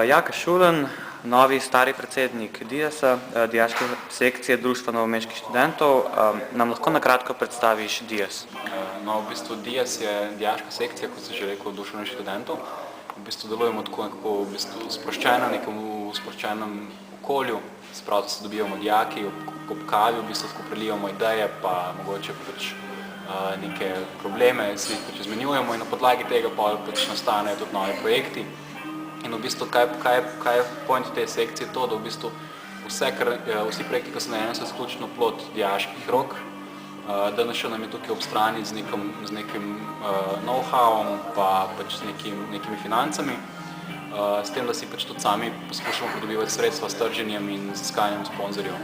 Jaka Šulen, novi stari predsednik DIAS-a, Dijaške sekcije Društva novomeških študentov. Nam lahko na kratko predstaviš DIAS? No, v bistvu DIAS je dijaška sekcija, kot si že rekel, Društva novomeških študentov. V bistvu delujemo tako nekako sproščeno, v sproščenem okolju, spravo se dobivamo dijaki, ob kavi, v bistvu tako prelijevamo ideje, pa mogoče neke probleme, si jih izmenjujemo in na podlagi tega pa nastanejo tudi novi projekti. In v bistvu, kaj je point te sekcije to, da v bistvu vsi projekti, ki so narejeni, so izključno plod dijaških rok. DNŠ nam je tukaj ob strani z nekim know-howom pa z nekimi financami, s tem, da si tudi sami poskušamo pridobivati sredstva s trženjem in z iskanjem sponzorjev.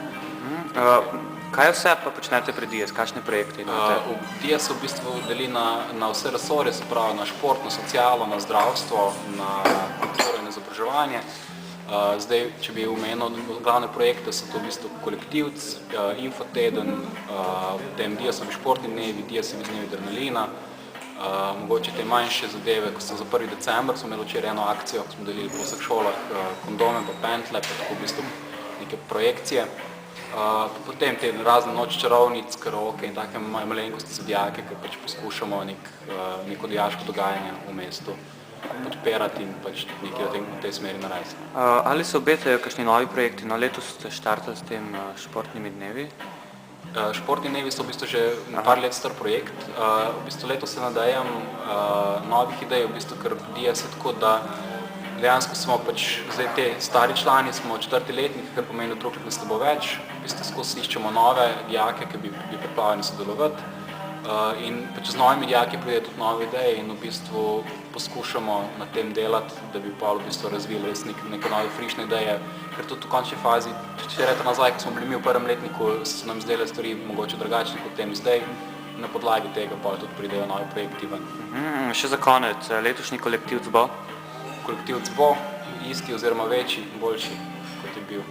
Kaj vse pa počnete pri DIAS? Kakšne projekte imate? DIAS v bistvu deli na vse resorje, se pravi na šport, na socialo, na zdravstvo, na kulturo in izobraževanje. Zdaj, če bi omenil glavne projekte, so to v bistvu Kolektivc, Infoteden, potem DIAS-ovi športni dnevi, DIAS-ovi dnevi adrenalina, mogoče te manjše zadeve, ko so za 1. december, smo imeli včeraj eno akcijo, ko smo delili po vseh šolah kondome pa pentle, pa tako v bistvu neke projekcije. Potem te razne noč čarovnic, karaoke in take malenkosti za dijake, ker poskušamo neko dijaško dogajanje v mestu podpirati in nekaj v tej smeri narediti. Ali se obetajo kakšni novi projekti? No, letos ste štartali s tem športnimi dnevi? Športni dnevi so v bistvu že par let star projekt. V bistvu letos se nadejam novih idej, v bistvu, ker DIAS je tako, da dejansko smo zdaj te stari člani, smo 4. letnik, kar pomeni, da drugih nas ne bo več. V bistvu skozi iščemo nove dijake, ki bi pripravljeni sodelovati. In z novimi dijaki pride tudi nove ideje in v bistvu poskušamo na tem delati, da bi pa v bistvu razvili res neke nove frišne ideje, ker tudi v končni fazi, če leta nazaj, ko smo bili mi v 1. letniku, so nam zdele stvari mogoče drugačne kot tem zdaj, na podlagi tega pa tudi pridejo novi projekti ven. Še za konec, letošnji Kolektivc bo? Kolektivc bo isti oziroma večji, boljši, kot je bil.